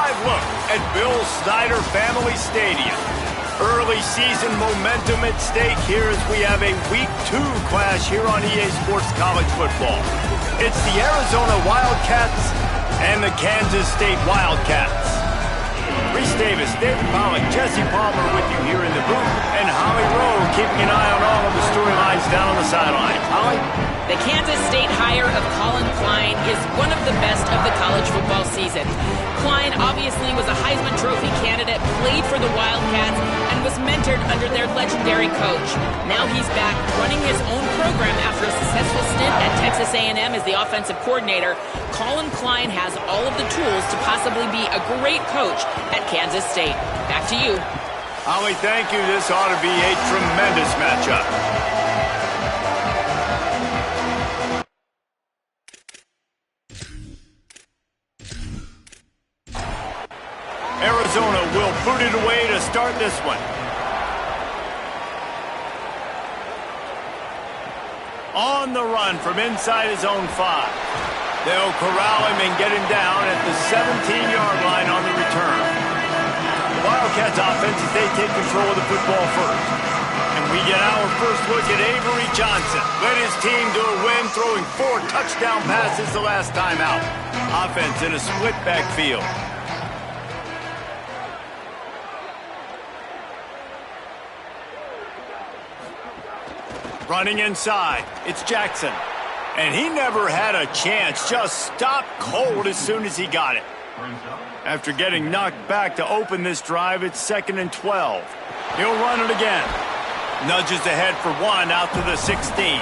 live look at Bill Snyder Family Stadium. Early season momentum at stake here as we have a Week 2 clash here on EA Sports College Football. It's the Arizona Wildcats and the Kansas State Wildcats. Reese Davis, David Pollack, Jesse Palmer with you here in the booth, and Holly Rowe keeping an eye on all of the storylines down on the sideline. Holly? The Kansas State hire of Colin Klein is one of the best of the college football season. Klein obviously was a Heisman Trophy candidate, played for the Wildcats, and was mentored under their legendary coach. Now he's back running his own program after a successful stint at Texas A&M as the offensive coordinator. Colin Klein has all of the tools to possibly be a great coach at Kansas State. Back to you. Holly, thank you. This ought to be a tremendous matchup. Arizona will boot it away to start this one. On the run from inside his own 5. They'll corral him and get him down at the 17-yard line on the return. The Wildcats offense as they take control of the football first. And we get our first look at Avery Johnson. Led his team to a win, throwing 4 touchdown passes the last time out. Offense in a split backfield. Running inside, it's Jackson. And he never had a chance, just stopped cold as soon as he got it. After getting knocked back to open this drive, it's 2nd and 12. He'll run it again. Nudges ahead for 1 out to the 16.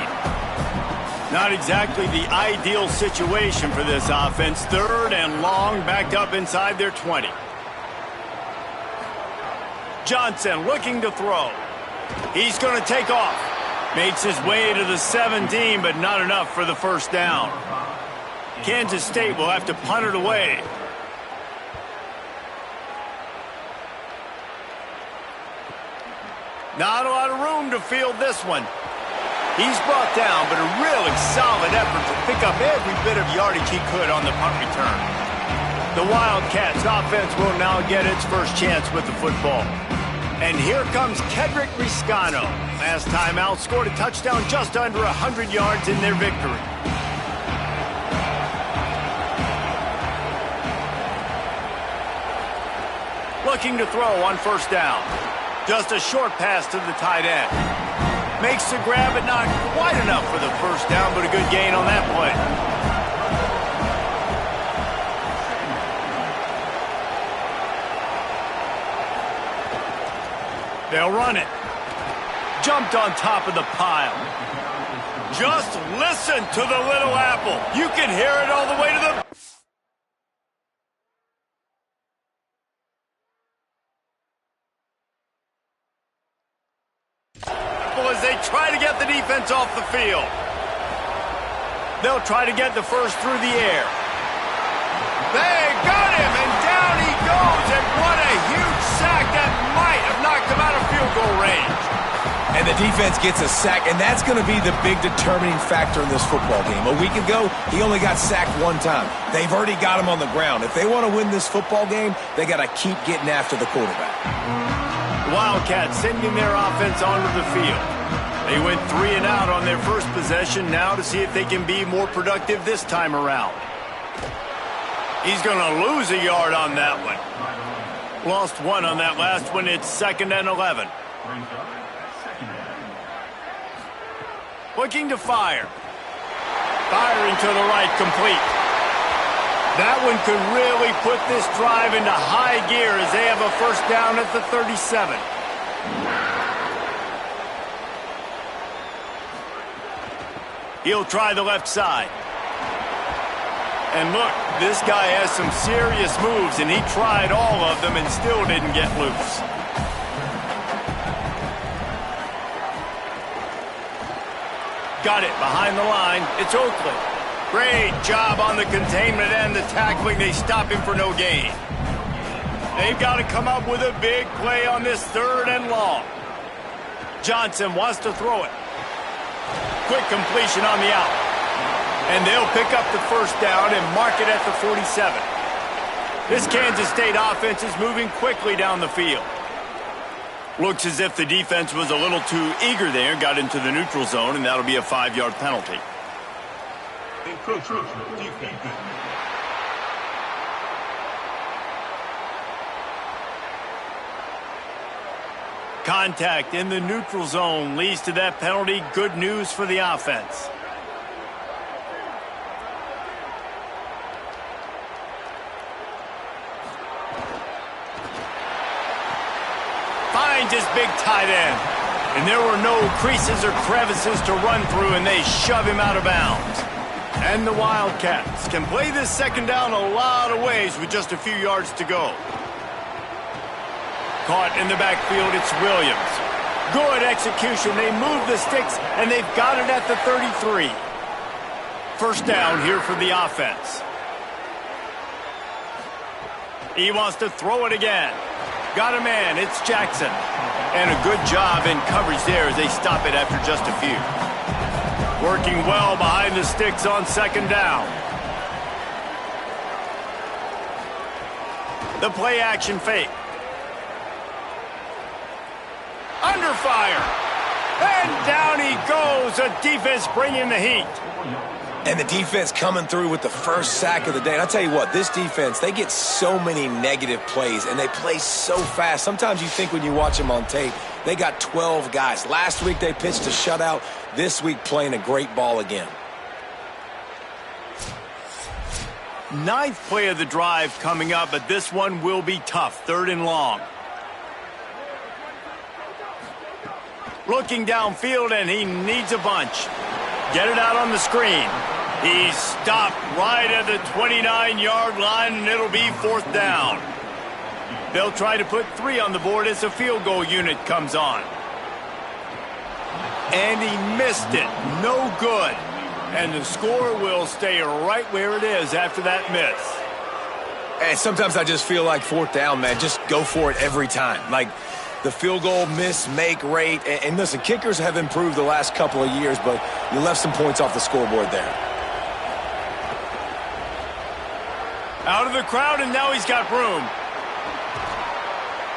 Not exactly the ideal situation for this offense. 3rd and long, backed up inside their 20. Johnson looking to throw. He's going to take off. Makes his way to the 17, but not enough for the first down. Kansas State will have to punt it away. Not a lot of room to field this one. He's brought down, but a really solid effort to pick up every bit of yardage he could on the punt return. The Wildcats offense will now get its first chance with the football. And here comes Kedrick Riscano. Last time out, scored a touchdown just under 100 yards in their victory. Looking to throw on first down. Just a short pass to the tight end. Makes the grab, but not quite enough for the first down, but a good gain on that play. They'll run it. Jumped on top of the pile. Just listen to the little apple. You can hear it all the way to the... as they try to get the defense off the field. They'll try to get the first through the air. They got him, and down he goes, and what a huge sack that might have knocked him out of field goal range. And the defense gets a sack, and that's going to be the big determining factor in this football game. A week ago, he only got sacked 1 time. They've already got him on the ground. If they want to win this football game, they got to keep getting after the quarterback. Wildcats sending their offense onto the field. They went 3 and out on their first possession, now to see if they can be more productive this time around. He's going to lose a yard on that one. Lost 1 on that last one. It's 2nd and 11. Looking to fire. Firing to the right, complete. That one could really put this drive into high gear as they have a first down at the 37. He'll try the left side. And look, this guy has some serious moves, and he tried all of them and still didn't get loose. Got it behind the line. It's Oakland. Great job on the containment and the tackling. They stop him for no gain. They've got to come up with a big play on this 3rd and long. Johnson wants to throw it. Quick completion on the out. And they'll pick up the first down and mark it at the 47. This Kansas State offense is moving quickly down the field. Looks as if the defense was a little too eager there, got into the neutral zone, and that'll be a 5-yard penalty. Contact in the neutral zone leads to that penalty. Good news for the offense. Finds his big tight end. And there were no creases or crevices to run through, and they shove him out of bounds. And the Wildcats can play this second down a lot of ways with just a few yards to go. Caught in the backfield, it's Williams. Good execution. They move the sticks, and they've got it at the 33. First down here for the offense. He wants to throw it again. Got a man. It's Jackson. And a good job in coverage there as they stop it after just a few. Working well behind the sticks on second down. The play action fake. Under fire. And down he goes. The defense bringing the heat. And the defense coming through with the first sack of the day. And I'll tell you what, this defense, they get so many negative plays, and they play so fast. Sometimes you think when you watch them on tape, they got 12 guys. Last week they pitched a shutout. This week playing a great ball again. Ninth play of the drive coming up, but this one will be tough. 3rd and long. Looking downfield, and he needs a bunch. Get it out on the screen. He's stopped right at the 29-yard line, and it'll be 4th down. They'll try to put 3 on the board as the field goal unit comes on. And he missed it. No good. And the score will stay right where it is after that miss. And sometimes I just feel like 4th down, man. Just go for it every time. Like the field goal miss-make rate. And listen, kickers have improved the last couple of years, but you left some points off the scoreboard there. Out of the crowd, and now he's got room.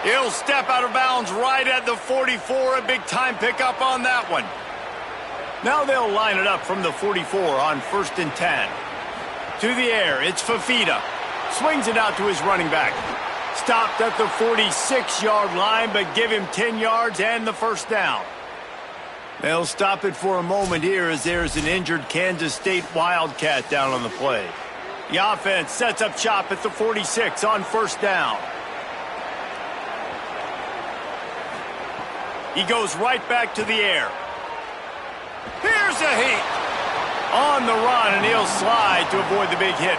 He'll step out of bounds right at the 44. A big-time pickup on that one. Now they'll line it up from the 44 on 1st and 10. To the air, it's Fafita. Swings it out to his running back. Stopped at the 46-yard line, but give him 10 yards and the first down. They'll stop it for a moment here as there's an injured Kansas State Wildcat down on the play. The offense sets up shop at the 46 on 1st down. He goes right back to the air. Here's a heat. On the run, and he'll slide to avoid the big hit.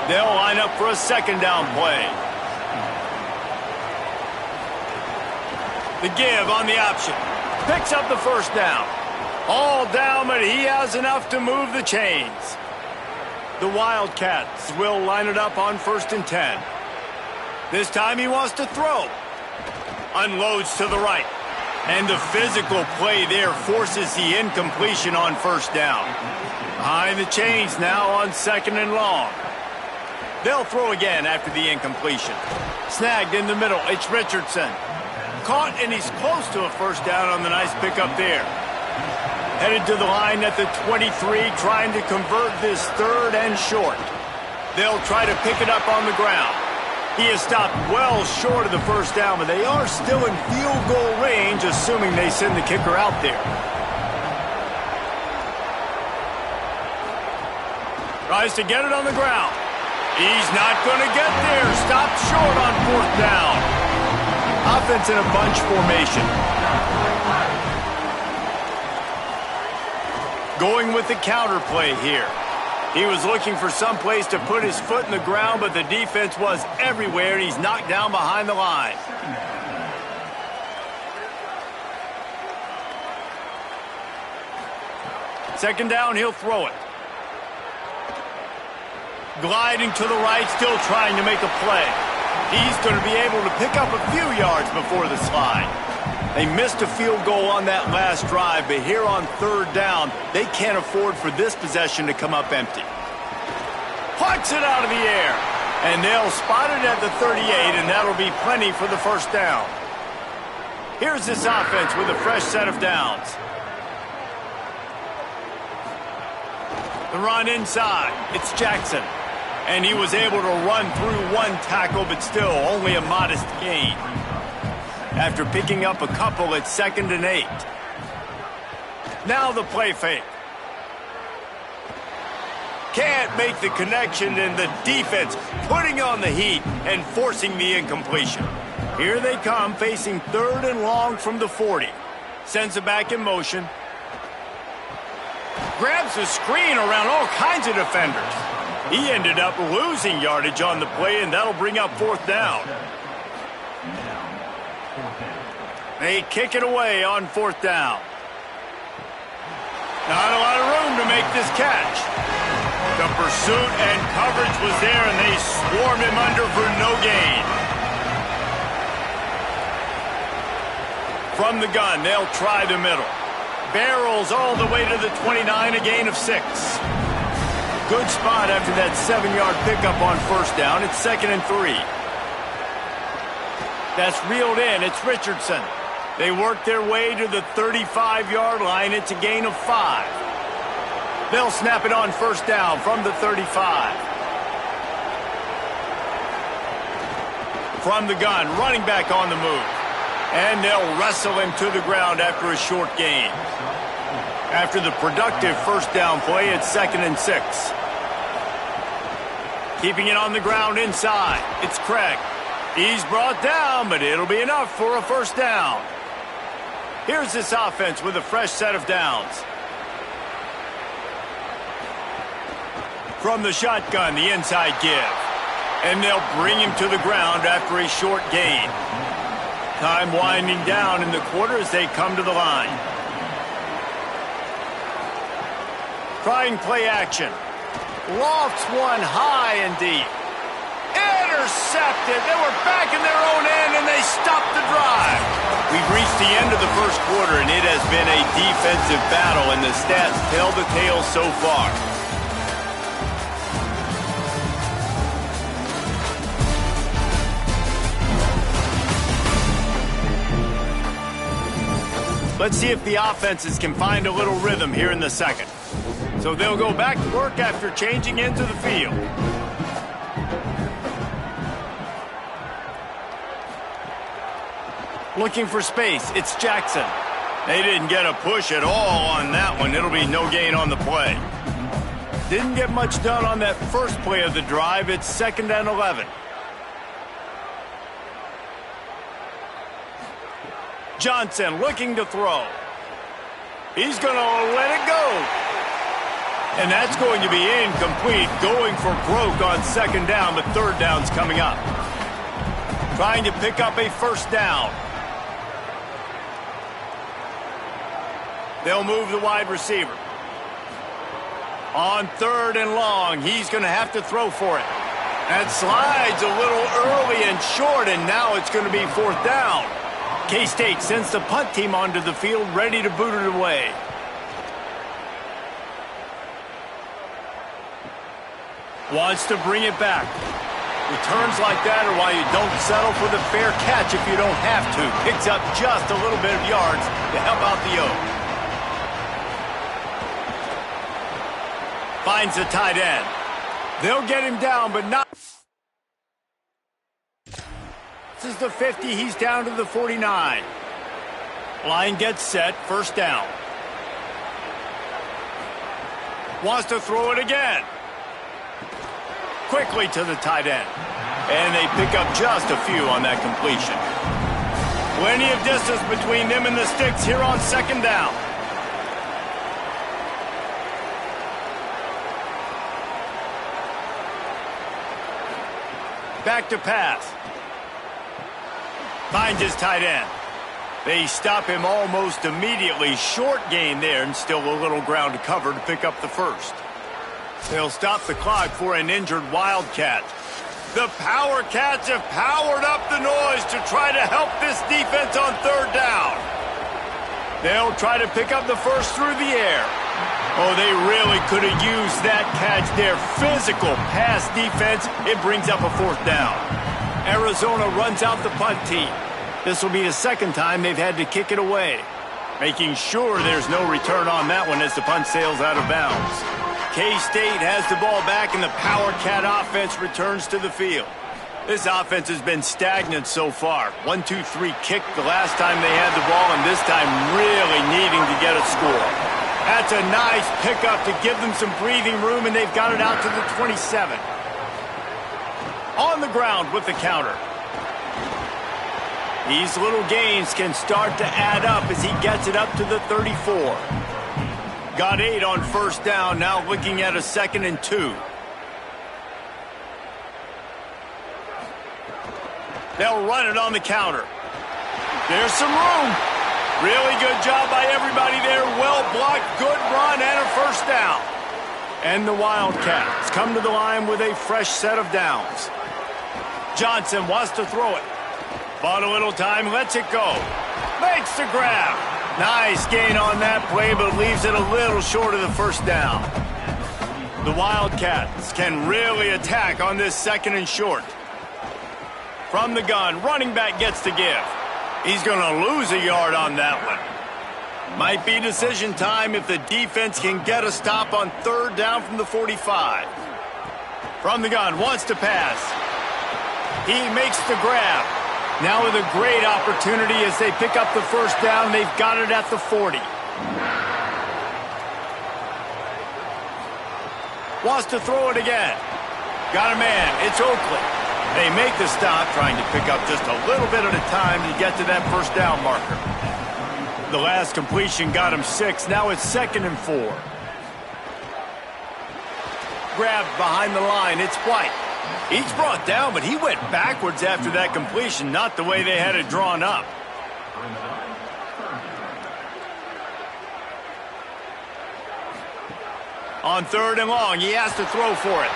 They'll line up for a 2nd down play. The give on the option. Picks up the first down. All down, but he has enough to move the chains. The Wildcats will line it up on 1st and 10. This time he wants to throw. Unloads to the right. And the physical play there forces the incompletion on 1st down. Behind the chains now on 2nd and long. They'll throw again after the incompletion. Snagged in the middle, it's Richardson. Caught, and he's close to a first down on the nice pickup there. Headed to the line at the 23, trying to convert this 3rd and short. They'll try to pick it up on the ground. He is stopped well short of the first down, but they are still in field goal range, assuming they send the kicker out there. Tries to get it on the ground. He's not going to get there. Stopped short on 4th down. Offense in a bunch formation. Going with the counter play here. He was looking for some place to put his foot in the ground, but the defense was everywhere, and he's knocked down behind the line. Second down, he'll throw it. Gliding to the right, still trying to make a play. He's going to be able to pick up a few yards before the slide. They missed a field goal on that last drive, but here on 3rd down, they can't afford for this possession to come up empty. Plucks it out of the air. And they'll spot it at the 38, and that'll be plenty for the first down. Here's this offense with a fresh set of downs. The run inside. It's Jackson. And he was able to run through one tackle, but still only a modest gain. After picking up a couple at 2nd and 8. Now the play fake. Can't make the connection, and the defense putting on the heat and forcing the incompletion. Here they come, facing 3rd and long from the 40. Sends it back in motion. Grabs the screen around all kinds of defenders. He ended up losing yardage on the play, and that'll bring up 4th down. They kick it away on 4th down. Not a lot of room to make this catch. The pursuit and coverage was there, and they swarmed him under for no gain. From the gun, they'll try the middle. Barrels all the way to the 29, a gain of 6. Good spot after that 7-yard pickup on 1st down. It's 2nd and 3. That's reeled in. It's Richardson. They work their way to the 35-yard line. It's a gain of 5. They'll snap it on 1st down from the 35. From the gun, running back on the move. And they'll wrestle him to the ground after a short gain. After the productive 1st down play, it's 2nd and 6. Keeping it on the ground inside. It's Craig. He's brought down, but it'll be enough for a 1st down. Here's this offense with a fresh set of downs. From the shotgun, the inside give. And they'll bring him to the ground after a short gain. Time winding down in the quarter as they come to the line. Trying play action. Lofts one high and deep. Intercepted. They were back in their own end, and they stopped the drive. We've reached the end of the 1st quarter, and it has been a defensive battle, and the stats tell the tale so far. Let's see if the offenses can find a little rhythm here in the 2nd. So they'll go back to work after changing into the field. Looking for space, it's Jackson. They didn't get a push at all on that one. It'll be no gain on the play. Didn't get much done on that first play of the drive. It's 2nd and 11. Johnson looking to throw. He's going to let it go. And that's going to be incomplete. Going for broke on 2nd down, but 3rd down's coming up. Trying to pick up a 1st down. They'll move the wide receiver. On 3rd and long, he's going to have to throw for it. That slides a little early and short, and now it's going to be 4th down. K-State sends the punt team onto the field, ready to boot it away. Wants to bring it back. Returns like that are why you don't settle for the fair catch if you don't have to. Picks up just a little bit of yards to help out the Oak. Finds the tight end. They'll get him down, but not. This is the 50. He's down to the 49. Line gets set. 1st down. Wants to throw it again. Quickly to the tight end. And they pick up just a few on that completion. Plenty of distance between them and the sticks here on 2nd down. Back to pass. Finds his tight end. They stop him almost immediately. Short gain there, and still a little ground to cover to pick up the 1st. They'll stop the clock for an injured Wildcat. The Power Cats have powered up the noise to try to help this defense on 3rd down. They'll try to pick up the 1st through the air. Oh, they really could have used that catch there. Physical pass defense. It brings up a 4th down. Arizona runs out the punt team. This will be the 2nd time they've had to kick it away. Making sure there's no return on that one as the punt sails out of bounds. K-State has the ball back and the Power Cat offense returns to the field. This offense has been stagnant so far. 1-2-3 kick the last time they had the ball, and this time really needing to get a score. That's a nice pickup to give them some breathing room, and they've got it out to the 27. On the ground with the counter. These little gains can start to add up as he gets it up to the 34. Got 8 on 1st down, now looking at a 2nd and 2. They'll run it on the counter. There's some room. Really good job by everybody there. Well blocked, good run, and a 1st down. And the Wildcats come to the line with a fresh set of downs. Johnson wants to throw it. Bought a little time, lets it go. Makes the grab. Nice gain on that play, but leaves it a little short of the 1st down. The Wildcats can really attack on this 2nd and short. From the gun, running back gets the give. He's going to lose a yard on that one. Might be decision time if the defense can get a stop on 3rd down from the 45. From the gun, wants to pass. He makes the grab. Now with a great opportunity as they pick up the 1st down. They've got it at the 40. Wants to throw it again. Got a man. It's Oakley. They make the stop, trying to pick up just a little bit at a time to get to that 1st down marker. The last completion got him 6. Now it's 2nd and 4. Grabbed behind the line. It's White. He's brought down, but he went backwards after that completion, not the way they had it drawn up. On 3rd and long, he has to throw for it.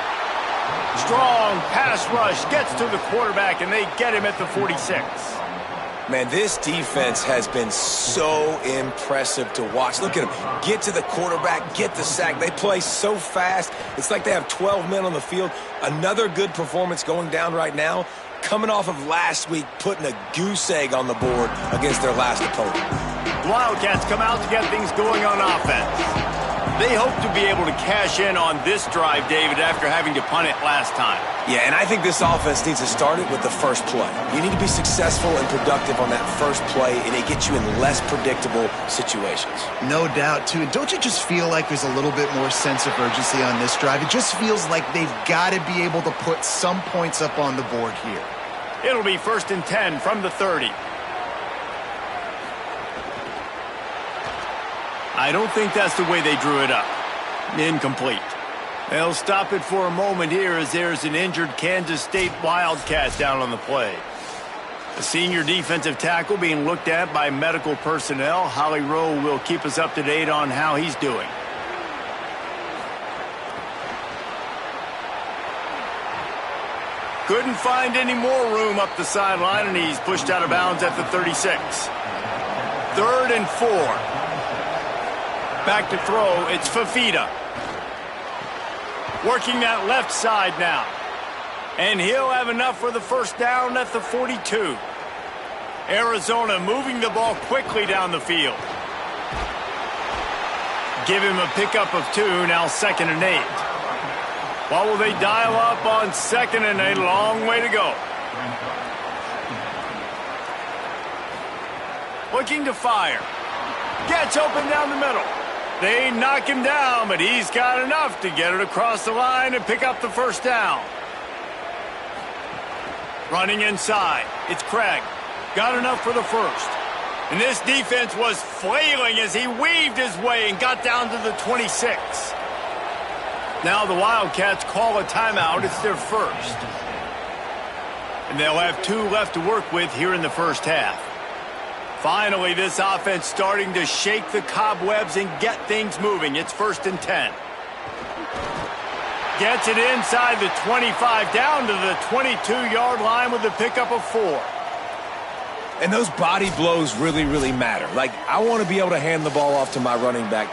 Strong pass rush, gets to the quarterback, and they get him at the 46. Man, this defense has been so impressive to watch. Look at them. Get to the quarterback, get the sack. They play so fast. It's like they have 12 men on the field. Another good performance going down right now. Coming off of last week, putting a goose egg on the board against their last opponent. The Wildcats come out to get things going on offense. They hope to be able to cash in on this drive, David, after having to punt it last time. Yeah, and I think this offense needs to start it with the first play. You need to be successful and productive on that first play, and it gets you in less predictable situations. No doubt, too. And don't you just feel like there's a little bit more sense of urgency on this drive? It just feels like they've got to be able to put some points up on the board here. It'll be 1st and 10 from the 30. I don't think that's the way they drew it up. Incomplete. They'll stop it for a moment here as there's an injured Kansas State Wildcat down on the play. The senior defensive tackle being looked at by medical personnel. Holly Rowe will keep us up to date on how he's doing. Couldn't find any more room up the sideline, and he's pushed out of bounds at the 36. 3rd and 4. Back to throw, it's Fafita. Working that left side now. And he'll have enough for the 1st down at the 42. Arizona moving the ball quickly down the field. Give him a pickup of 2, now 2nd and 8. What will they dial up on 2nd and 8? Long way to go. Looking to fire. Gets open down the middle. They knock him down, but he's got enough to get it across the line and pick up the 1st down. Running inside, it's Craig. Got enough for the 1st. And this defense was flailing as he weaved his way and got down to the 26. Now the Wildcats call a timeout. It's their 1st. And they'll have 2 left to work with here in the 1st half. Finally, this offense starting to shake the cobwebs and get things moving. It's 1st and 10. Gets it inside the 25, down to the 22-yard line with the pickup of 4. And those body blows really, really matter. Like, I want to be able to hand the ball off to my running back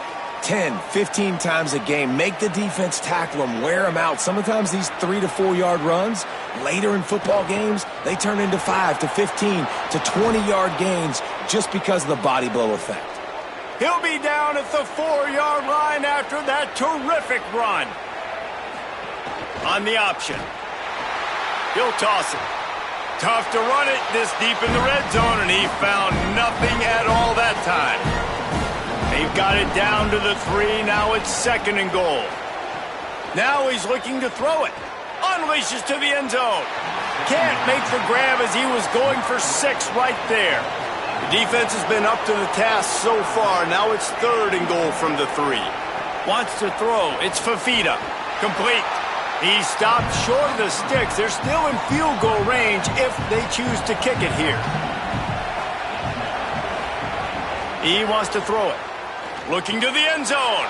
10, 15 times a game. Make the defense tackle them, wear them out. Sometimes these 3 to 4 yard runs, later in football games, they turn into 5 to 15 to 20-yard gains just because of the body blow effect. He'll be down at the 4-yard line after that terrific run. On the option. He'll toss it. Tough to run it this deep in the red zone, and he found nothing at all that time. They've got it down to the 3. Now it's 2nd and goal. Now he's looking to throw it. Unleashes to the end zone. Can't make the grab as he was going for 6 right there. The defense has been up to the task so far. Now it's 3rd and goal from the 3. Wants to throw. It's Fafita. Complete. He stopped short of the sticks. They're still in field goal range if they choose to kick it here. He wants to throw it. Looking to the end zone.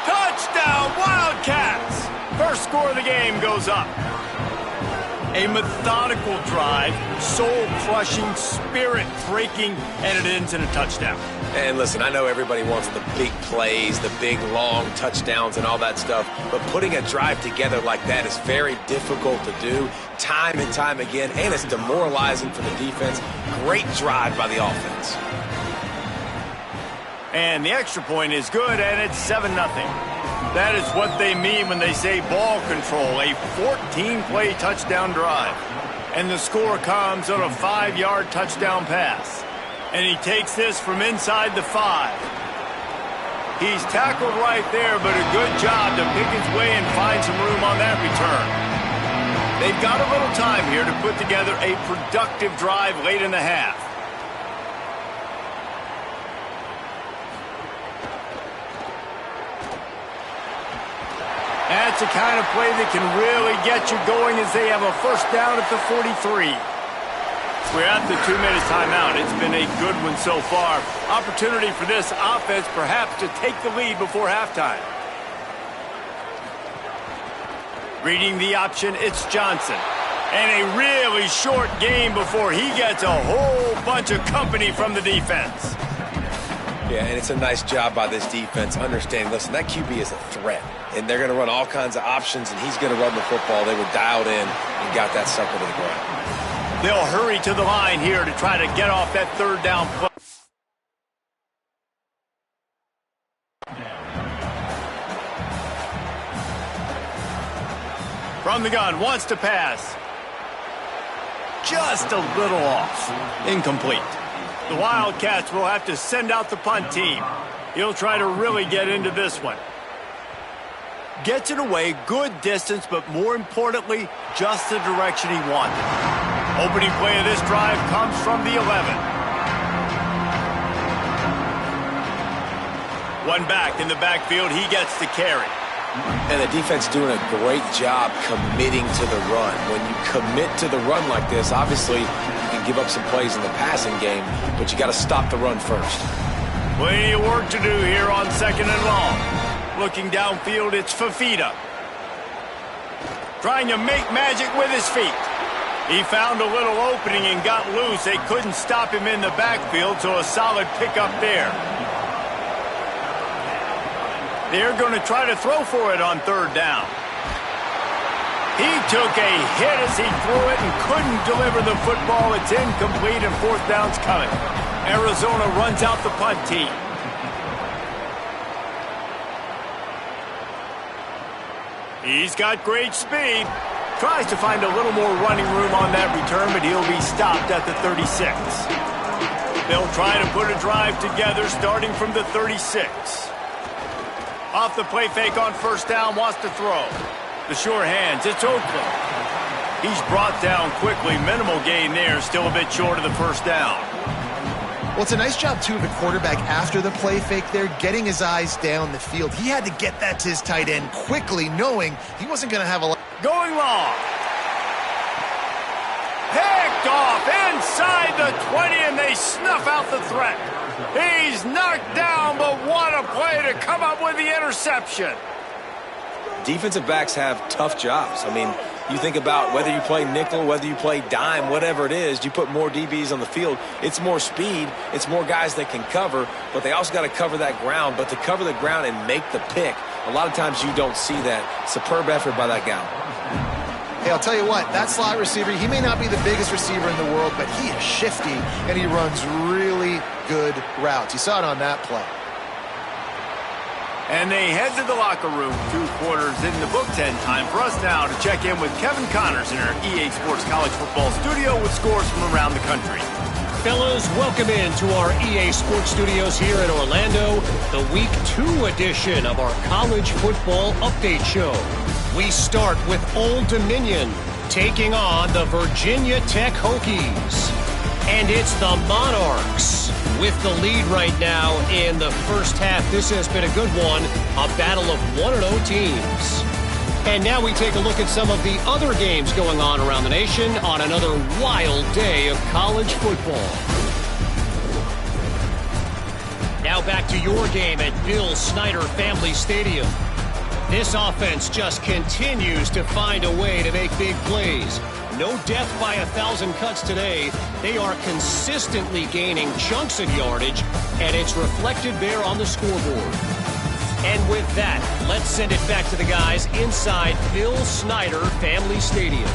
Touchdown, Wildcats! First score of the game goes up. A methodical drive, soul-crushing, spirit-breaking, and it ends in a touchdown. And listen, I know everybody wants the big plays, the big, long touchdowns and all that stuff, but putting a drive together like that is very difficult to do time and time again, and it's demoralizing for the defense. Great drive by the offense. And the extra point is good, and it's 7-0. That is what they mean when they say ball control, a 14-play touchdown drive. And the score comes on a 5-yard touchdown pass. And he takes this from inside the 5. He's tackled right there, but a good job to pick his way and find some room on that return. They've got a little time here to put together a productive drive late in the half. That's the kind of play that can really get you going as they have a first down at the 43. We're at the 2-minute timeout. It's been a good one so far. Opportunity for this offense perhaps to take the lead before halftime. Reading the option, it's Johnson. And a really short game before he gets a whole bunch of company from the defense. Yeah, and it's a nice job by this defense understanding, listen, that QB is a threat. And they're going to run all kinds of options, and he's going to run the football. They were dialed in and got that sucker to the ground. They'll hurry to the line here to try to get off that 3rd down play. From the gun, wants to pass. Just a little off. Incomplete. The Wildcats will have to send out the punt team. He'll try to really get into this one. Gets it away, good distance, but more importantly, just the direction he wanted. Opening play of this drive comes from the 11. One back in the backfield, he gets the carry. And the defense doing a great job committing to the run. When you commit to the run like this, obviously you can give up some plays in the passing game, but you got to stop the run first. Plenty of work to do here on 2nd and long. Looking downfield, it's Fafita. Trying to make magic with his feet. He found a little opening and got loose. They couldn't stop him in the backfield, so a solid pickup there. They're going to try to throw for it on 3rd down. He took a hit as he threw it and couldn't deliver the football. It's incomplete and 4th down's coming. Arizona runs out the punt team. He's got great speed. Tries to find a little more running room on that return, but he'll be stopped at the 36. They'll try to put a drive together starting from the 36. Off the play fake on 1st down, wants to throw. The sure hands, it's Oakland. He's brought down quickly. Minimal gain there, still a bit short of the 1st down. Well, it's a nice job, too, of the quarterback after the play fake there, getting his eyes down the field. He had to get that to his tight end quickly, knowing he wasn't going to have a lot. Going long. Picked off inside the 20, and they snuff out the threat. He's knocked down, but what a play to come up with the interception. Defensive backs have tough jobs. I mean, You think about whether you play nickel, whether you play dime, whatever it is, you put more DBs on the field. It's more speed. It's more guys that can cover, but they also got to cover that ground. But to cover the ground and make the pick, a lot of times you don't see that. Superb effort by that guy. Hey, I'll tell you what, that slot receiver, he may not be the biggest receiver in the world, but he is shifty, and he runs really good routes. You saw it on that play. And they head to the locker room. 2 quarters in the book. 10 time for us now to check in with Kevin Connors in our EA Sports College Football studio with scores from around the country. Fellas, welcome into our EA Sports Studios here in Orlando, the Week 2 edition of our College Football Update Show. We start with Old Dominion taking on the Virginia Tech Hokies. And it's the Monarchs with the lead right now in the first half. This has been a good one, a battle of 1-0 teams. And now we take a look at some of the other games going on around the nation on another wild day of college football. Now back to your game at Bill Snyder Family Stadium. This offense just continues to find a way to make big plays. No death by 1,000 cuts today. They are consistently gaining chunks of yardage, and it's reflected there on the scoreboard. And with that, let's send it back to the guys inside Bill Snyder Family Stadium.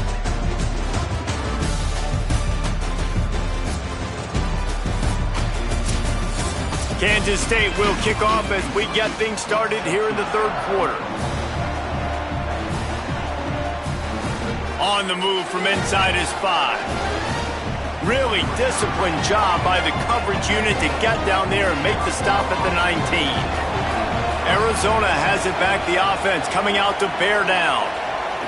Kansas State will kick off as we get things started here in the 3rd quarter. On the move from inside his 5. Really disciplined job by the coverage unit to get down there and make the stop at the 19. Arizona has it back, the offense coming out to bear down.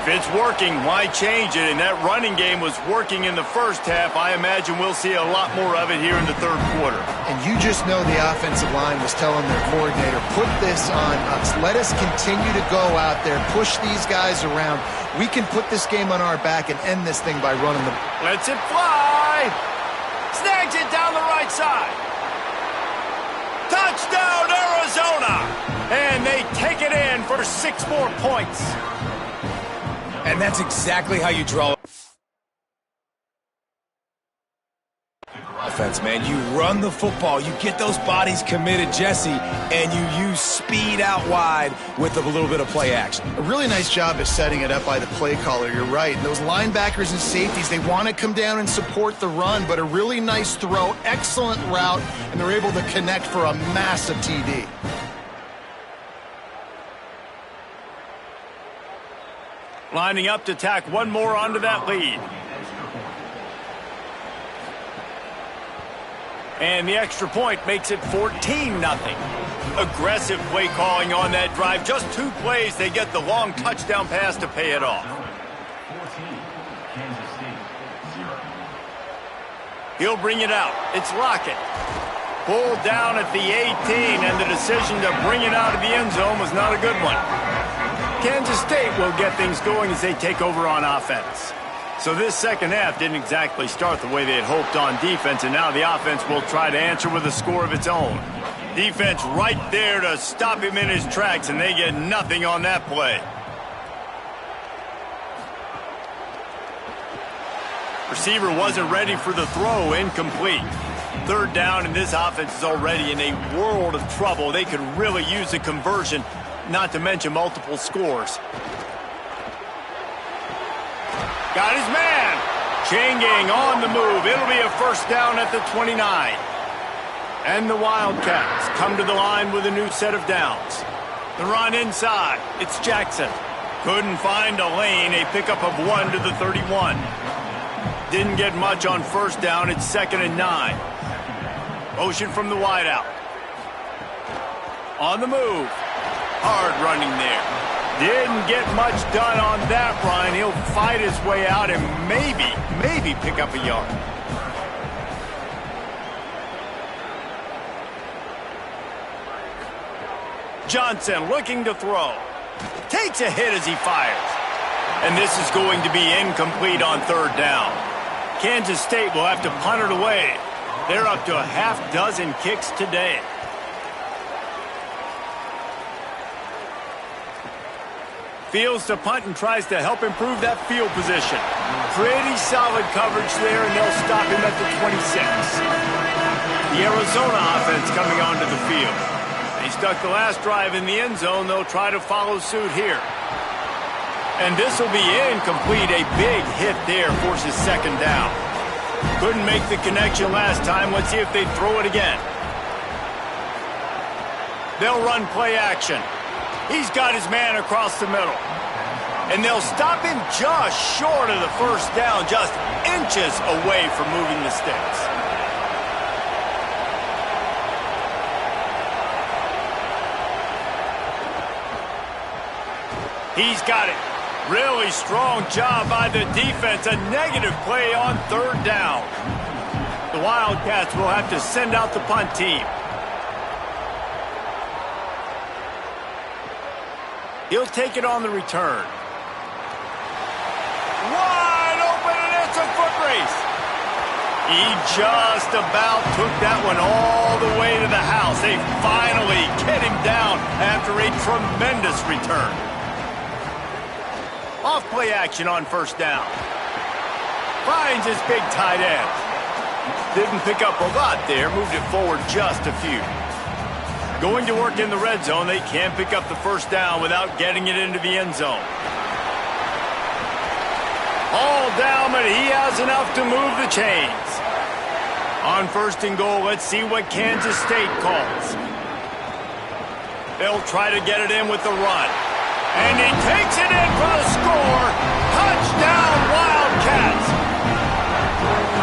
If it's working, why change it? And that running game was working in the first half. I imagine we'll see a lot more of it here in the 3rd quarter. And you just know the offensive line was telling their coordinator, put this on us. Let us continue to go out there, push these guys around. We can put this game on our back and end this thing by running the... Lets it fly. Snags it down the right side. Touchdown, Arizona. And they take it in for 6 more points. And that's exactly how you draw offense, man. You run the football, you get those bodies committed, Jesse, and you use speed out wide with a little bit of play action. A really nice job of setting it up by the play caller. You're right. Those linebackers and safeties, they want to come down and support the run, but a really nice throw, excellent route, and they're able to connect for a massive TD. Lining up to tack one more onto that lead. And the extra point makes it 14-0. Aggressive play calling on that drive. Just 2 plays, they get the long touchdown pass to pay it off. He'll bring it out. It's Lockett. Pulled down at the 18, and the decision to bring it out of the end zone was not a good one. Kansas State will get things going as they take over on offense. So this second half didn't exactly start the way they had hoped on defense, and now the offense will try to answer with a score of its own. Defense right there to stop him in his tracks, and they get nothing on that play. Receiver wasn't ready for the throw, incomplete. 3rd down, and this offense is already in a world of trouble. They could really use a conversion, not to mention multiple scores. Got his man. Changing on the move. It'll be a 1st down at the 29. And the Wildcats come to the line with a new set of downs. The run inside. It's Jackson. Couldn't find a lane. A pickup of 1 to the 31. Didn't get much on 1st down. It's 2nd and 9. Motion from the wideout. On the move. Hard running there. Didn't get much done on that run. He'll fight his way out and maybe pick up a yard. Johnson looking to throw. Takes a hit as he fires. And this is going to be incomplete on 3rd down. Kansas State will have to punt it away. They're up to a half-dozen kicks today. Fields to punt and tries to help improve that field position. Pretty solid coverage there, and they'll stop him at the 26. The Arizona offense coming onto the field. They stuck the last drive in the end zone. They'll try to follow suit here. And this will be incomplete. A big hit there forces second down. Couldn't make the connection last time. Let's see if they throw it again. They'll run play action. He's got his man across the middle. And they'll stop him just short of the first down, just inches away from moving the sticks. He's got it. Really strong job by the defense. A negative play on third down. The Wildcats will have to send out the punt team. He'll take it on the return. Wide open, and it's a foot race. He just about took that one all the way to the house. They finally get him down after a tremendous return. Off play action on first down. Finds his big tight end. Didn't pick up a lot there. Moved it forward just a few. Going to work in the red zone. They can't pick up the first down without getting it into the end zone. All down, but he has enough to move the chains. On first and goal, let's see what Kansas State calls. They'll try to get it in with the run. And he takes it in for the score. Touchdown, Wildcats.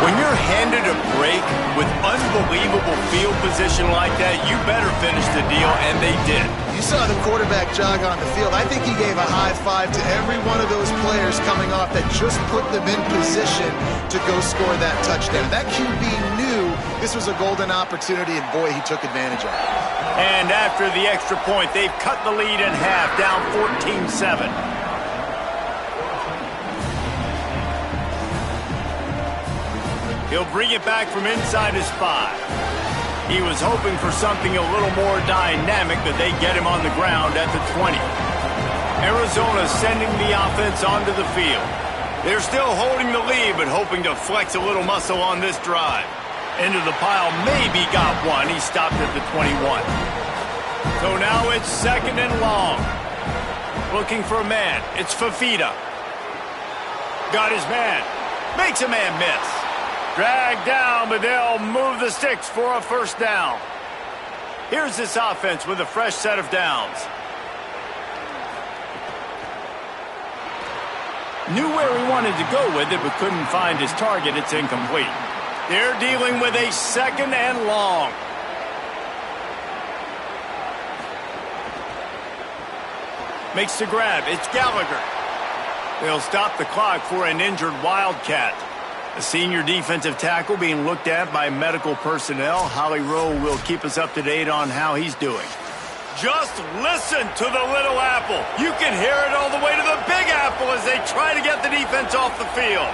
When you're handed a break with unbelievable field position like that, you better finish the deal, and they did. You saw the quarterback jog on the field. I think he gave a high five to every one of those players coming off that just put them in position to go score that touchdown. That QB knew this was a golden opportunity, and boy, he took advantage of it. And after the extra point, they've cut the lead in half, down 14-7. He'll bring it back from inside his 5. He was hoping for something a little more dynamic, but they get him on the ground at the 20. Arizona sending the offense onto the field. They're still holding the lead, but hoping to flex a little muscle on this drive. Into the pile, maybe got one. He stopped at the 21. So now it's second and long. Looking for a man. It's Fafita. Got his man. Makes a man miss. Dragged down, but they'll move the sticks for a first down. Here's this offense with a fresh set of downs. Knew where he wanted to go with it, but couldn't find his target. It's incomplete. They're dealing with a second and long. Makes the grab. It's Gallagher. They'll stop the clock for an injured Wildcat. A senior defensive tackle being looked at by medical personnel. Holly Rowe will keep us up to date on how he's doing. Just listen to the little apple. You can hear it all the way to the big apple as they try to get the defense off the field.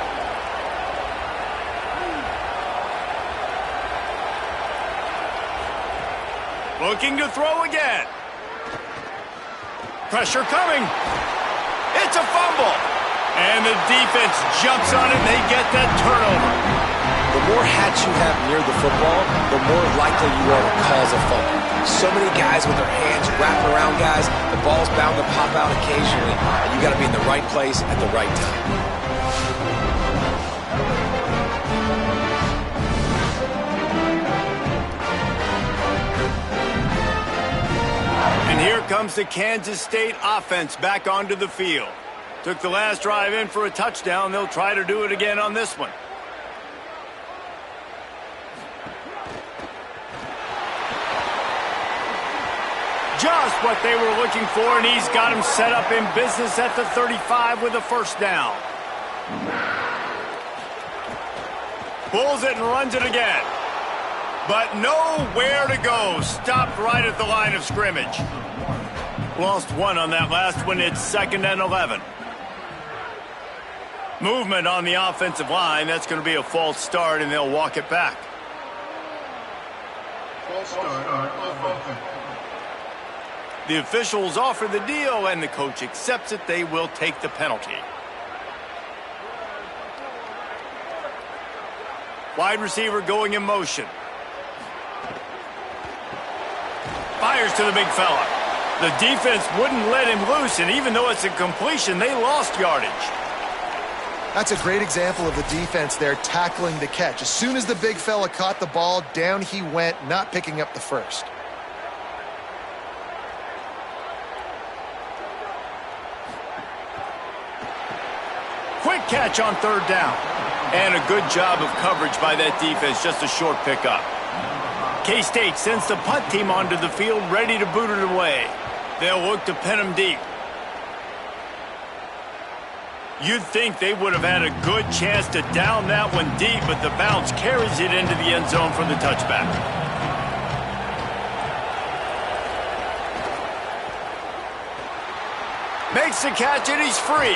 Looking to throw again. Pressure coming. It's a fumble. And the defense jumps on it, and they get that turnover. The more hats you have near the football, the more likely you are to cause a fumble. So many guys with their hands wrapping around guys, the ball's bound to pop out occasionally, and you got to be in the right place at the right time. And here comes the Kansas State offense back onto the field. Took the last drive in for a touchdown. They'll try to do it again on this one. Just what they were looking for, and he's got him set up in business at the 35 with a first down. Pulls it and runs it again. But nowhere to go. Stopped right at the line of scrimmage. Lost one on that last one. It's second and 11. Movement on the offensive line. That's going to be a false start, and they'll walk it back. False start on offense. The officials offer the deal, and the coach accepts it. They will take the penalty. Wide receiver going in motion. Fires to the big fella. The defense wouldn't let him loose, and even though it's a completion, they lost yardage. That's a great example of the defense there tackling the catch. As soon as the big fella caught the ball, down he went, not picking up the first. Quick catch on third down. And a good job of coverage by that defense, just a short pickup. K-State sends the punt team onto the field, ready to boot it away. They'll look to pin them deep. You'd think they would have had a good chance to down that one deep, but the bounce carries it into the end zone for the touchback. Makes the catch, and he's free.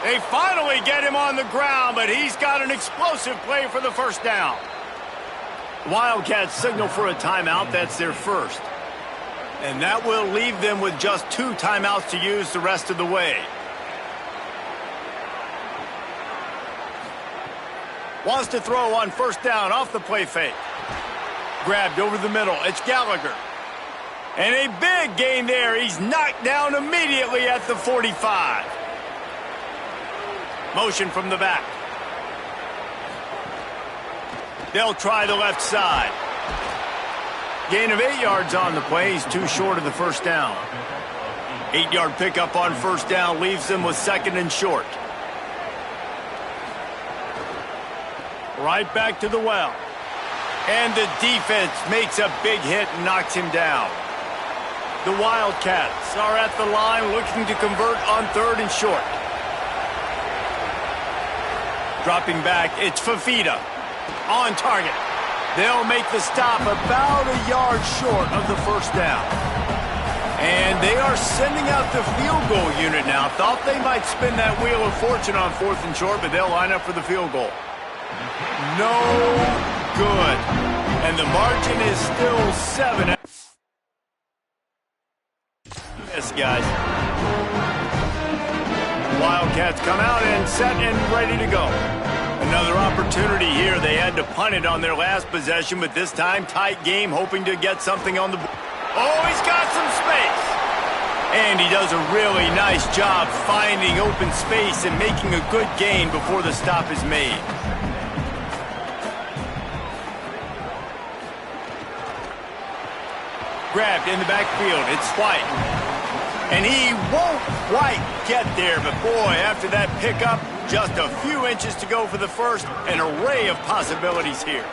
They finally get him on the ground, but he's got an explosive play for the first down. Wildcats signal for a timeout. That's their first. And that will leave them with just 2 timeouts to use the rest of the way. Wants to throw on first down off the play fake. Grabbed over the middle. It's Gallagher. And a big gain there. He's knocked down immediately at the 45. Motion from the back. They'll try the left side. Gain of 8 yards on the play. He's too short of the first down. 8-yard pickup on first down leaves them with second and short. Right back to the well. And the defense makes a big hit and knocks him down. The Wildcats are at the line looking to convert on third and short. Dropping back, it's Fafita. On target. They'll make the stop about a yard short of the first down. And they are sending out the field goal unit now. Thought they might spin that wheel of fortune on fourth and short, but they'll line up for the field goal. No good. And the margin is still 7. Yes, guys. Wildcats come out and set and ready to go. Another opportunity here. They had to punt it on their last possession, but this time tight game, hoping to get something on the board. Oh, he's got some space. And he does a really nice job finding open space and making a good gain before the stop is made. Grabbed in the backfield. It's White. And he won't quite get there, but boy, after that pickup, just a few inches to go for the first. An array of possibilities here.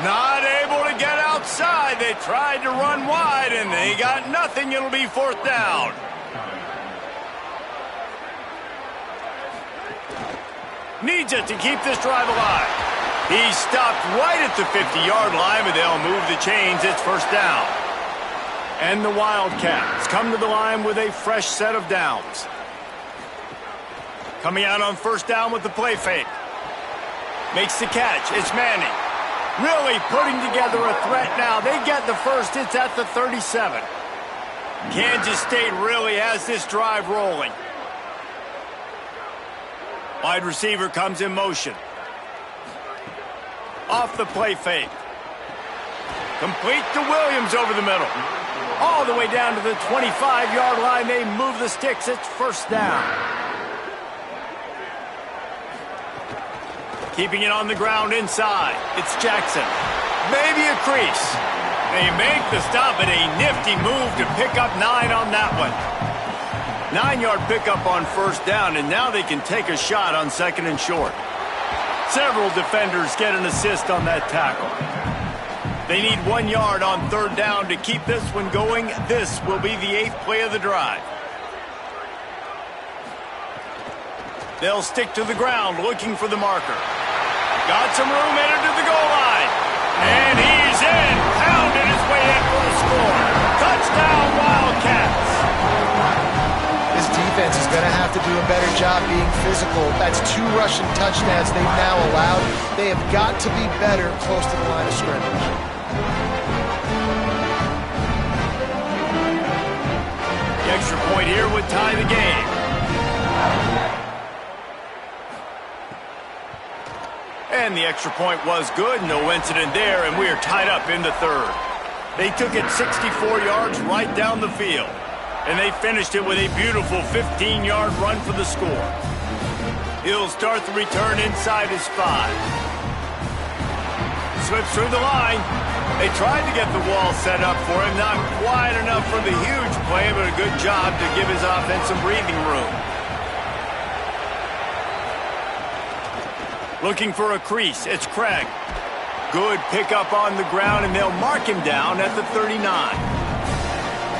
Not able to get outside. They tried to run wide, and they got nothing. It'll be fourth down. Needs it to keep this drive alive. He stopped right at the 50-yard line, but they'll move the chains. It's first down. And the Wildcats come to the line with a fresh set of downs. Coming out on first down with the play fake. Makes the catch. It's Manning. Really putting together a threat now. They get the first. It's at the 37. Kansas State really has this drive rolling. Wide receiver comes in motion. Off the play fake. Complete to Williams over the middle. All the way down to the 25-yard line. They move the sticks. It's first down. Keeping it on the ground inside. It's Jackson. Maybe a crease. They make the stop, and a nifty move to pick up 9 on that one. 9-yard pickup on first down, and now they can take a shot on second and short. Several defenders get an assist on that tackle. They need 1 yard on third down to keep this one going. This will be the 8th play of the drive. They'll stick to the ground looking for the marker. Got some room headed to the goal line. And he's in. Pounded his way in for the score. Touchdown, Wildcats. This defense is going to have to do a better job being physical. That's 2 rushing touchdowns they've now allowed. They have got to be better close to the line of scrimmage. extra point here would tie the game. And the extra point was good. No incident there, and we are tied up in the third. They took it 64 yards right down the field. And they finished it with a beautiful 15-yard run for the score. He'll start the return inside his 5. Slips through the line. They tried to get the wall set up for him. Not quite enough for the huge play, but a good job to give his offense some breathing room. Looking for a crease. It's Craig. Good pickup on the ground, and they'll mark him down at the 39.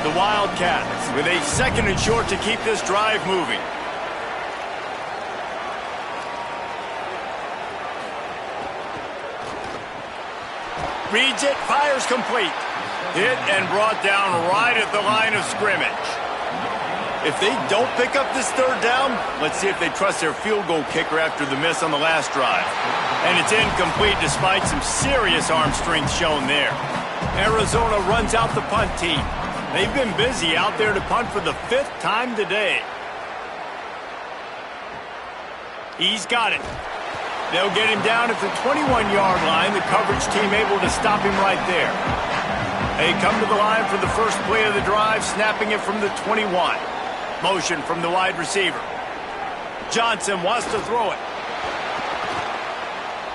The Wildcats with a 2nd and short to keep this drive moving. Reads it, fires complete. Hit and brought down right at the line of scrimmage. If they don't pick up this 3rd down, let's see if they trust their field goal kicker after the miss on the last drive. And it's incomplete despite some serious arm strength shown there. Arizona runs out the punt team. They've been busy out there to punt for the 5th time today. He's got it. They'll get him down at the 21-yard line. The coverage team able to stop him right there. They come to the line for the first play of the drive, snapping it from the 21. Motion from the wide receiver. Johnson wants to throw it.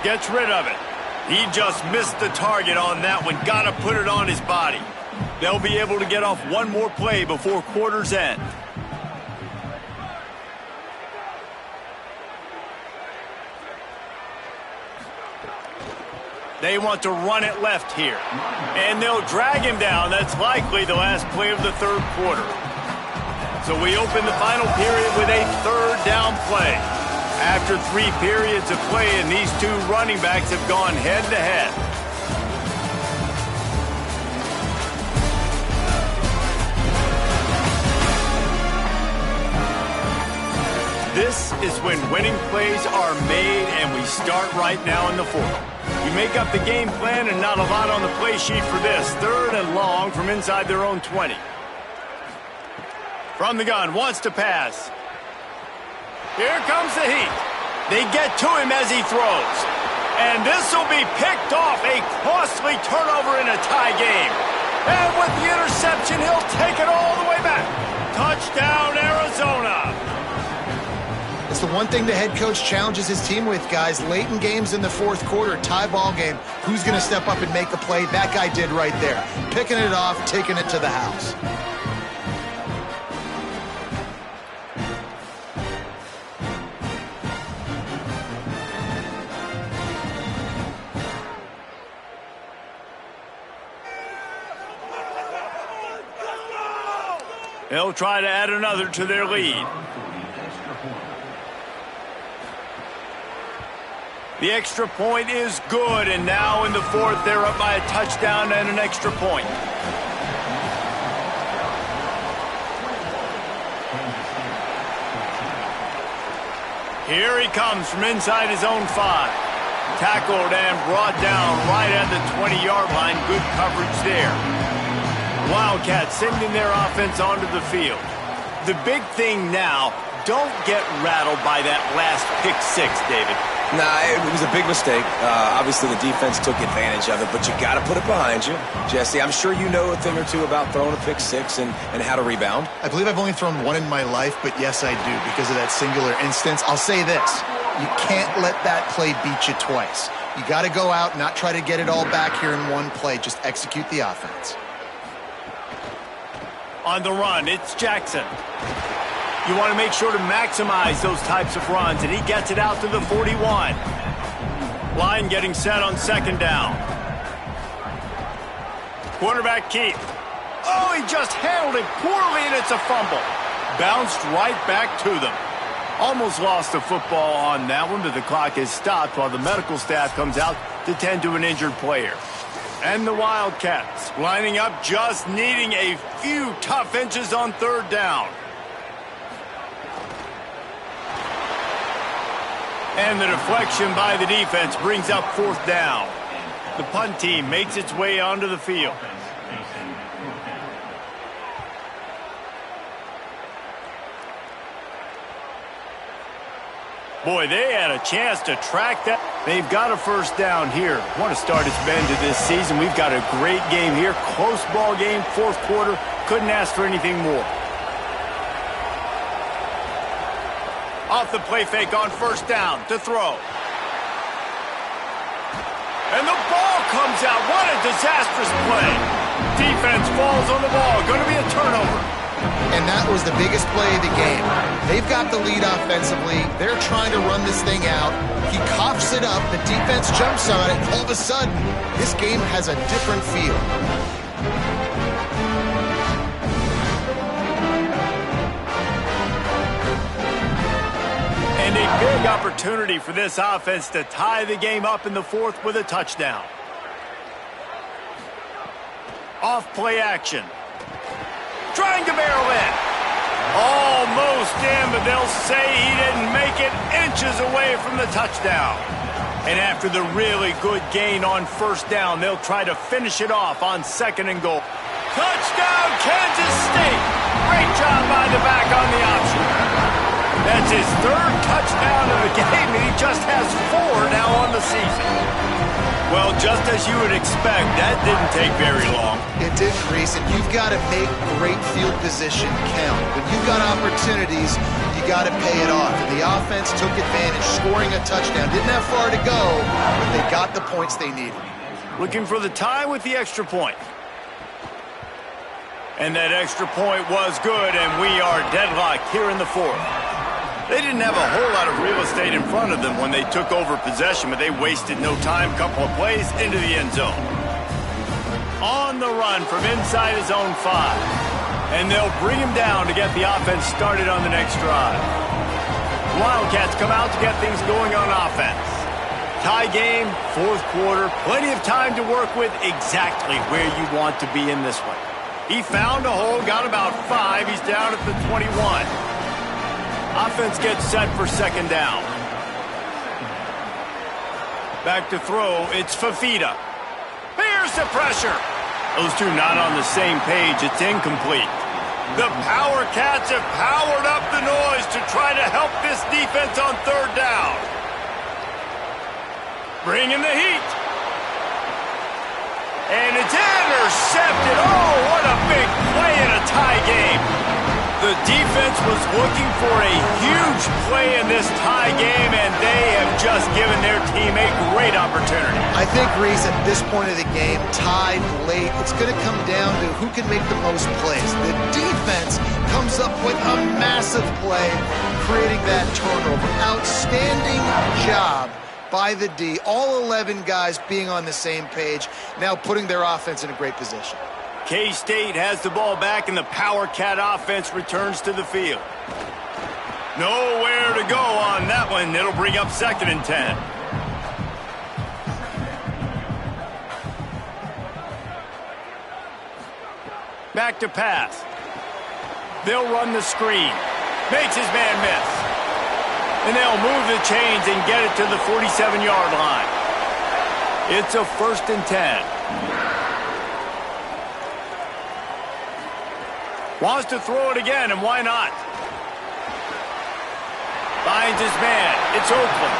Gets rid of it. He just missed the target on that one. Got to put it on his body. They'll be able to get off one more play before quarter's end. They want to run it left here. And they'll drag him down. That's likely the last play of the 3rd quarter. So we open the final period with a 3rd down play. After 3 periods of play, and these 2 running backs have gone head-to-head. This is when winning plays are made, and we start right now in the 4th. You make up the game plan and not a lot on the play sheet for this. 3rd and long from inside their own 20. From the gun, wants to pass. Here comes the heat. They get to him as he throws. And this will be picked off. A costly turnover in a tie game. And with the interception, he'll take it all the way back. Touchdown, Arizona. It's the one thing the head coach challenges his team with, guys. Late in games in the 4th quarter, tie ball game. Who's going to step up and make a play? That guy did right there. Picking it off, taking it to the house. They'll try to add another to their lead. The extra point is good, and now in the 4th, they're up by a touchdown and an extra point. Here he comes from inside his own 5. Tackled and brought down right at the 20-yard line. Good coverage there. Wildcats sending their offense onto the field. The big thing now, don't get rattled by that last pick 6, David. Nah, it was a big mistake. Obviously, the defense took advantage of it, but you got to put it behind you. Jesse, I'm sure you know a thing or two about throwing a pick 6 and how to rebound. I believe I've only thrown one in my life, but yes, I do, because of that singular instance. I'll say this. You can't let that play beat you twice. You got to go out, not try to get it all back here in one play. Just execute the offense. On the run, it's Jackson. You want to make sure to maximize those types of runs, and he gets it out to the 41. Line getting set on 2nd down. Quarterback keep. Oh, he just handled it poorly, and it's a fumble. Bounced right back to them. Almost lost the football on that one, but the clock is stopped while the medical staff comes out to tend to an injured player. And the Wildcats lining up, just needing a few tough inches on 3rd down. And the deflection by the defense brings up 4th down. The punt team makes its way onto the field. Boy, they had a chance to track that. They've got a first down here. Want to start its bend to this season. We've got a great game here. Close ball game, fourth quarter. Couldn't ask for anything more. Off the play fake on first down to throw. And the ball comes out. What a disastrous play. Defense falls on the ball. Going to be a turnover. And that was the biggest play of the game. They've got the lead offensively. They're trying to run this thing out. He coughs it up. The defense jumps on it. All of a sudden, this game has a different feel. And a big opportunity for this offense to tie the game up in the fourth with a touchdown. Off play action. Trying to barrel in. Almost in, but they'll say he didn't make it, inches away from the touchdown. And after the really good gain on first down, they'll try to finish it off on second and goal. Touchdown, Kansas State. Great job by the back on the option. That's his third touchdown of the game, and he just has 4 now on the season. Well, just as you would expect, that didn't take very long. It didn't, Reese, and you've got to make great field position count. When you've got opportunities, you got to pay it off. And the offense took advantage, scoring a touchdown. Didn't have far to go, but they got the points they needed. Looking for the tie with the extra point. And that extra point was good, and we are deadlocked here in the fourth. They didn't have a whole lot of real estate in front of them when they took over possession, but they wasted no time. Couple of plays into the end zone. On the run from inside his own 5. And they'll bring him down to get the offense started on the next drive. Wildcats come out to get things going on offense. Tie game, fourth quarter, plenty of time to work with, exactly where you want to be in this one. He found a hole, got about 5. He's down at the 21. Offense gets set for second down. Back to throw, it's Fafita. Here's the pressure. Those two not on the same page, it's incomplete. The Power Cats have powered up the noise to try to help this defense on third down. Bringing the heat. And it's intercepted. Oh, what a big play in a tie game. The defense was looking for a huge play in this tie game, and they have just given their team a great opportunity. I think, Reese, at this point of the game, tied late, it's going to come down to who can make the most plays. The defense comes up with a massive play, creating that turnover. Outstanding job by the D. All 11 guys being on the same page, now putting their offense in a great position. K-State has the ball back, and the Power Cat offense returns to the field. Nowhere to go on that one. It'll bring up second and 10. Back to pass. They'll run the screen. Makes his man miss. And they'll move the chains and get it to the 47-yard line. It's a first and 10. Wants to throw it again, and why not? Finds his man. It's Oakland.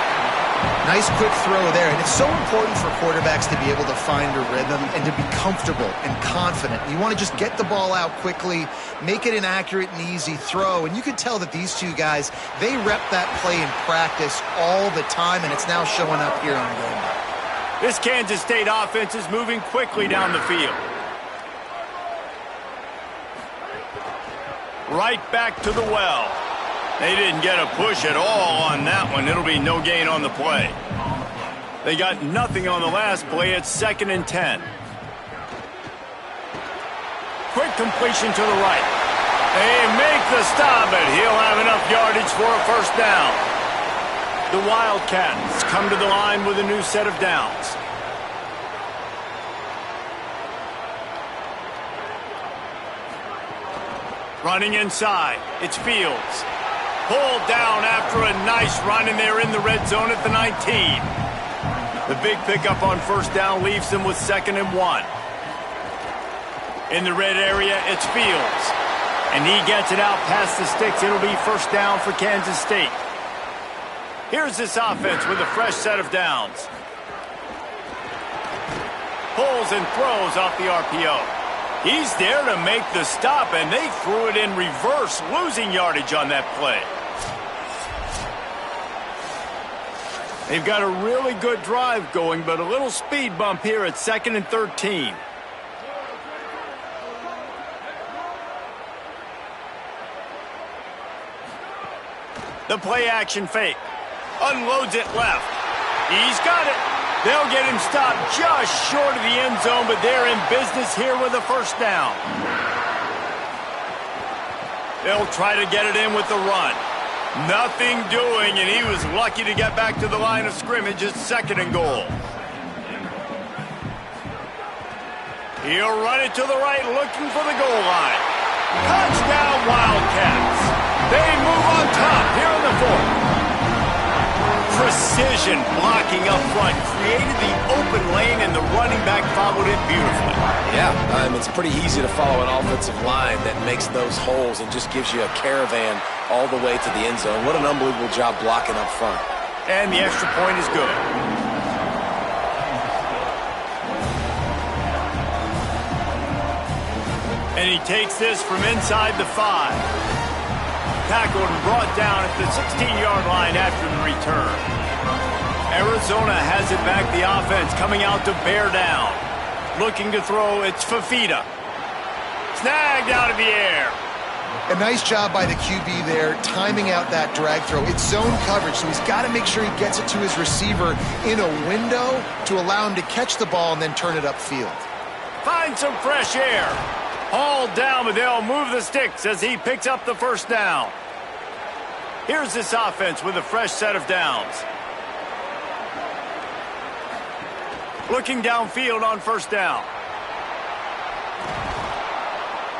Nice quick throw there, and it's so important for quarterbacks to be able to find a rhythm and to be comfortable and confident. You want to just get the ball out quickly, make it an accurate and easy throw, and you can tell that these two guys, they rep that play in practice all the time, and it's now showing up here on game day. This Kansas State offense is moving quickly down the field. Right back to the well. They didn't get a push at all on that one. It'll be no gain on the play. They got nothing on the last play. It's second and 10. Quick completion to the right. They make the stop, but he'll have enough yardage for a first down. The Wildcats come to the line with a new set of downs. Running inside, it's Fields. Pulled down after a nice run, and they're in the red zone at the 19. The big pickup on first down leaves them with second and 1. In the red area, it's Fields. And he gets it out past the sticks. It'll be first down for Kansas State. Here's this offense with a fresh set of downs. Pulls and throws off the RPO. He's there to make the stop, and they threw it in reverse, losing yardage on that play. They've got a really good drive going, but a little speed bump here at 2nd and 13. The play action fake. Unloads it left. He's got it. They'll get him stopped just short of the end zone, but they're in business here with a first down. They'll try to get it in with the run. Nothing doing, and he was lucky to get back to the line of scrimmage at 2nd and goal. He'll run it to the right, looking for the goal line. Touchdown, Wildcats. They move on top here in the 4th. Precision blocking up front created the open lane, and the running back followed it beautifully. Yeah, it's pretty easy to follow an offensive line that makes those holes and just gives you a caravan all the way to the end zone. What an unbelievable job blocking up front. And the extra point is good. And he takes this from inside the 5. Tackled and brought down at the 16-yard line after the return. Arizona has it back, the offense coming out to bear down. Looking to throw, it's Fafita. Snagged out of the air. A nice job by the QB there, timing out that drag throw. It's zone coverage, so he's got to make sure he gets it to his receiver in a window to allow him to catch the ball and then turn it upfield. Find some fresh air. Hauled down, but they'll move the sticks as he picks up the first down. Here's this offense with a fresh set of downs. Looking downfield on first down.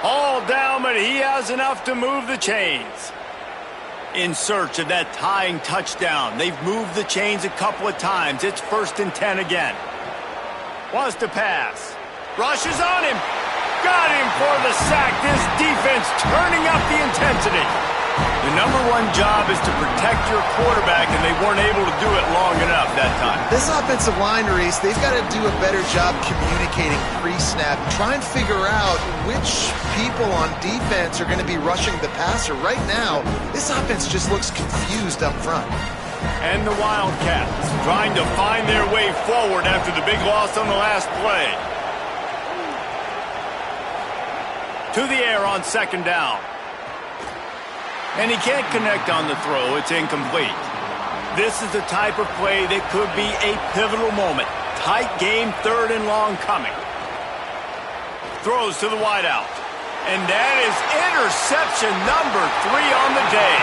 Hauled down, but he has enough to move the chains. In search of that tying touchdown. They've moved the chains a couple of times. It's 1st and 10 again. Wants to pass. Rushes on him. Got him for the sack. This defense turning up the intensity. The #1 job is to protect your quarterback, and they weren't able to do it long enough that time. This offensive line, Reese, they've got to do a better job communicating pre-snap. Try and figure out which people on defense are going to be rushing the passer. Right now, this offense just looks confused up front. And the Wildcats trying to find their way forward after the big loss on the last play. To the air on 2nd down. And he can't connect on the throw. It's incomplete. This is the type of play that could be a pivotal moment. Tight game, 3rd and long coming. Throws to the wideout. And that is interception number 3 on the day.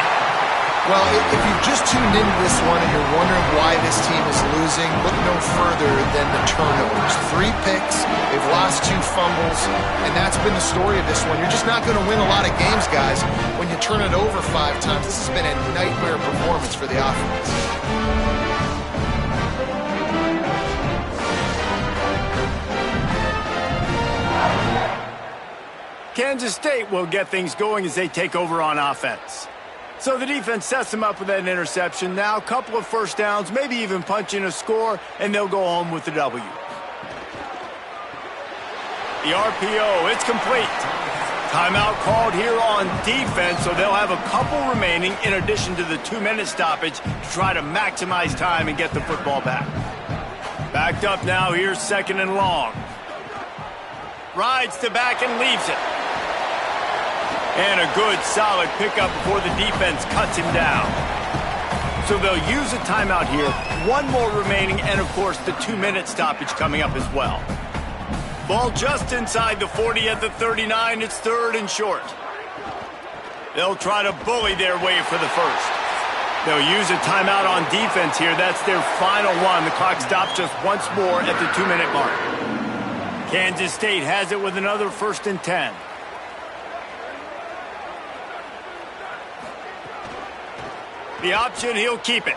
Well, if you've just tuned into this one and you're wondering why this team is losing, look no further than the turnovers. 3 picks, they've lost 2 fumbles, and that's been the story of this one. You're just not going to win a lot of games, guys, when you turn it over 5 times. This has been a nightmare performance for the offense. Kansas State will get things going as they take over on offense. So the defense sets them up with that interception. Now a couple of first downs, maybe even punch in a score, and they'll go home with the W. The RPO, it's complete. Timeout called here on defense, so they'll have a couple remaining in addition to the 2-minute stoppage to try to maximize time and get the football back. Backed up now, here's 2nd and long. Rides to back and leaves it. And a good, solid pickup before the defense cuts him down. So they'll use a timeout here. 1 more remaining, and, of course, the 2-minute stoppage coming up as well. Ball just inside the 40 at the 39. It's 3rd and short. They'll try to bully their way for the first. They'll use a timeout on defense here. That's their final one. The clock stops just once more at the 2-minute mark. Kansas State has it with another 1st and 10. The option, he'll keep it.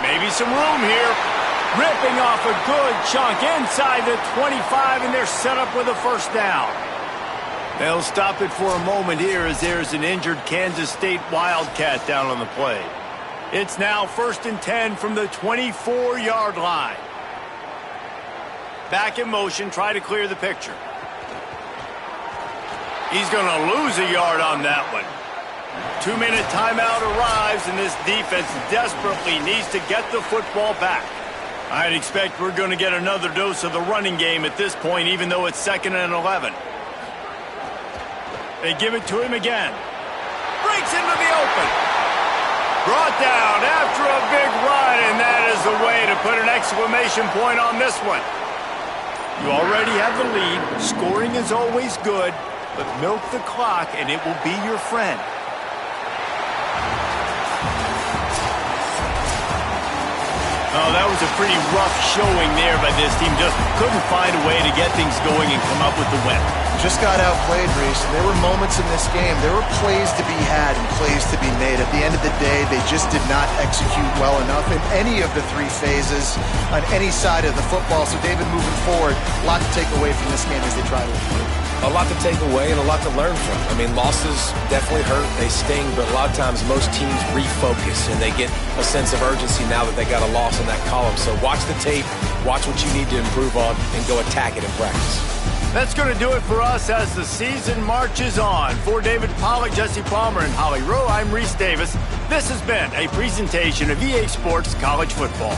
Maybe some room here. Ripping off a good chunk inside the 25, and they're set up with a first down. They'll stop it for a moment here as there's an injured Kansas State Wildcat down on the play. It's now 1st and 10 from the 24-yard line. Back in motion, try to clear the picture. He's going to lose a yard on that one. 2-minute timeout arrives, and this defense desperately needs to get the football back. I'd expect we're going to get another dose of the running game at this point, even though it's 2nd and 11. They give it to him again. Breaks into the open. Brought down after a big run, and that is the way to put an exclamation point on this one. You already have the lead. Scoring is always good, but milk the clock, and it will be your friend. Oh, that was a pretty rough showing there by this team. Just couldn't find a way to get things going and come up with the win. Just got outplayed, Reese. There were moments in this game. There were plays to be had and plays to be made. At the end of the day, they just did not execute well enough in any of the three phases on any side of the football. So, David, moving forward, a lot to take away from this game as they try to improve. A lot to take away and a lot to learn from. I mean, losses definitely hurt. They sting, but a lot of times most teams refocus and they get a sense of urgency now that they got a loss in that column. So watch the tape, watch what you need to improve on, and go attack it in practice. That's going to do it for us as the season marches on. For David Pollack, Jesse Palmer, and Holly Rowe, I'm Reese Davis. This has been a presentation of EA Sports College Football.